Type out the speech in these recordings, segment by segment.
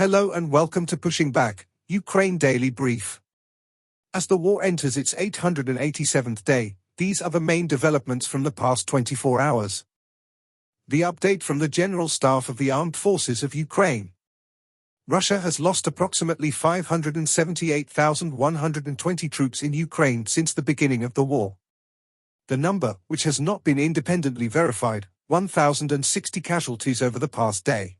Hello and welcome to Pushing Back, Ukraine Daily Brief. As the war enters its 887th day, these are the main developments from the past 24 hours. The update from the General Staff of the Armed Forces of Ukraine. Russia has lost approximately 578,120 troops in Ukraine since the beginning of the war. The number, which has not been independently verified, 1,060 casualties over the past day.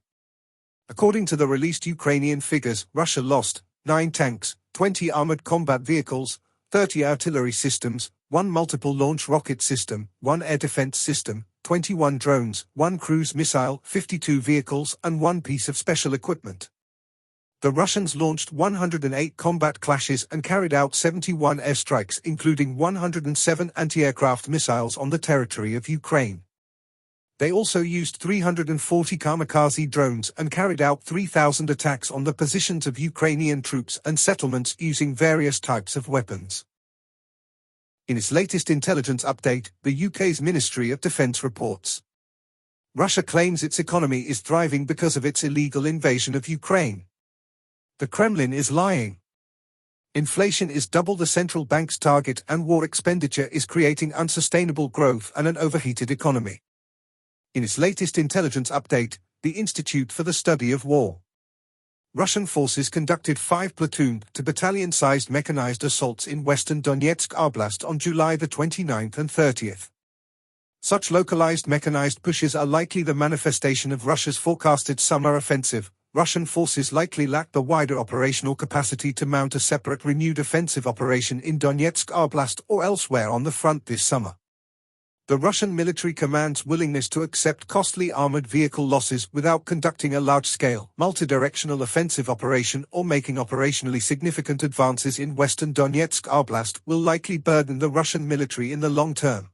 According to the released Ukrainian figures, Russia lost 9 tanks, 20 armored combat vehicles, 30 artillery systems, 1 multiple launch rocket system, 1 air defense system, 21 drones, 1 cruise missile, 52 vehicles, and 1 piece of special equipment. The Russians launched 108 combat clashes and carried out 71 airstrikes, including 107 anti-aircraft missiles on the territory of Ukraine. They also used 340 kamikaze drones and carried out 3,000 attacks on the positions of Ukrainian troops and settlements using various types of weapons. In its latest intelligence update, the UK's Ministry of Defence reports Russia claims its economy is thriving because of its illegal invasion of Ukraine. The Kremlin is lying. Inflation is double the central bank's target and war expenditure is creating unsustainable growth and an overheated economy. In its latest intelligence update, the Institute for the Study of War. Russian forces conducted 5 platoon to battalion-sized mechanized assaults in western Donetsk Oblast on July the 29th and 30th. Such localized mechanized pushes are likely the manifestation of Russia's forecasted summer offensive. Russian forces likely lack the wider operational capacity to mount a separate renewed offensive operation in Donetsk Oblast or elsewhere on the front this summer. The Russian military command's willingness to accept costly armored vehicle losses without conducting a large-scale, multidirectional offensive operation or making operationally significant advances in western Donetsk Oblast will likely burden the Russian military in the long term.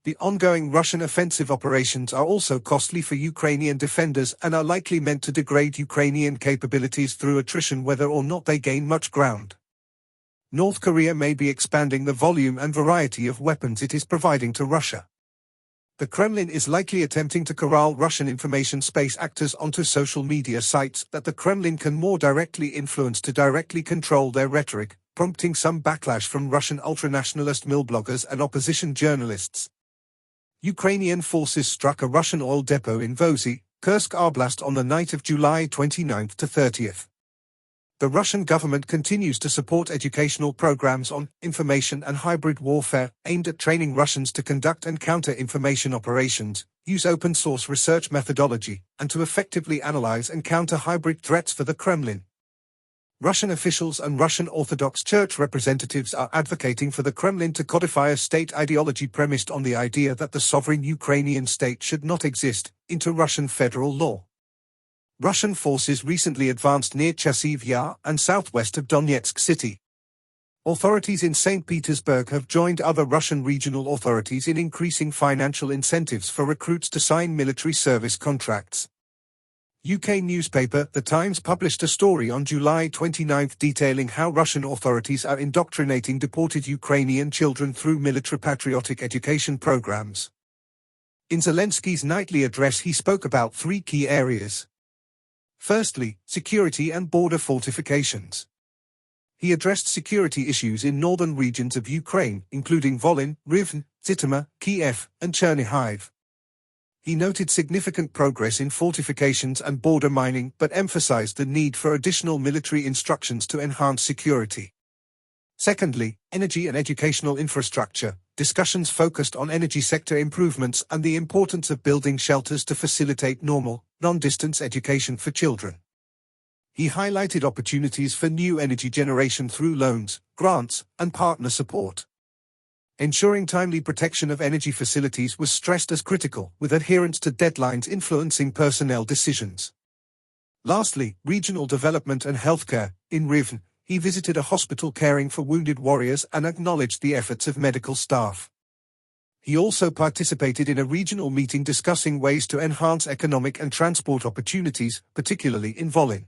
The ongoing Russian offensive operations are also costly for Ukrainian defenders and are likely meant to degrade Ukrainian capabilities through attrition whether or not they gain much ground. North Korea may be expanding the volume and variety of weapons it is providing to Russia. The Kremlin is likely attempting to corral Russian information space actors onto social media sites that the Kremlin can more directly influence to directly control their rhetoric, prompting some backlash from Russian ultranationalist mill-bloggers and opposition journalists. Ukrainian forces struck a Russian oil depot in Vozy, Kursk Oblast on the night of July 29th to 30th. The Russian government continues to support educational programs on information and hybrid warfare aimed at training Russians to conduct and counter information operations, use open-source research methodology, and to effectively analyze and counter hybrid threats for the Kremlin. Russian officials and Russian Orthodox Church representatives are advocating for the Kremlin to codify a state ideology premised on the idea that the sovereign Ukrainian state should not exist, into Russian federal law. Russian forces recently advanced near Chasiv Yar and southwest of Donetsk city. Authorities in St. Petersburg have joined other Russian regional authorities in increasing financial incentives for recruits to sign military service contracts. UK newspaper The Times published a story on July 29 detailing how Russian authorities are indoctrinating deported Ukrainian children through military patriotic education programs. In Zelensky's nightly address he spoke about 3 key areas. Firstly, security and border fortifications. He addressed security issues in northern regions of Ukraine, including Volyn, Rivne, Zhytomyr, Kiev, and Chernihiv. He noted significant progress in fortifications and border mining but emphasized the need for additional military instructions to enhance security. Secondly, energy and educational infrastructure. Discussions focused on energy sector improvements and the importance of building shelters to facilitate normal, non-distance education for children. He highlighted opportunities for new energy generation through loans, grants, and partner support. Ensuring timely protection of energy facilities was stressed as critical, with adherence to deadlines influencing personnel decisions. Lastly, regional development and healthcare. In Rivne, he visited a hospital caring for wounded warriors and acknowledged the efforts of medical staff. He also participated in a regional meeting discussing ways to enhance economic and transport opportunities, particularly in Volyn.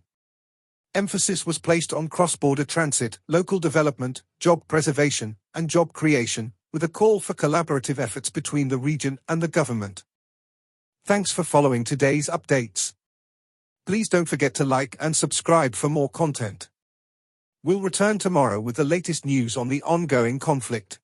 Emphasis was placed on cross-border transit, local development, job preservation, and job creation, with a call for collaborative efforts between the region and the government. Thanks for following today's updates. Please don't forget to like and subscribe for more content. We'll return tomorrow with the latest news on the ongoing conflict.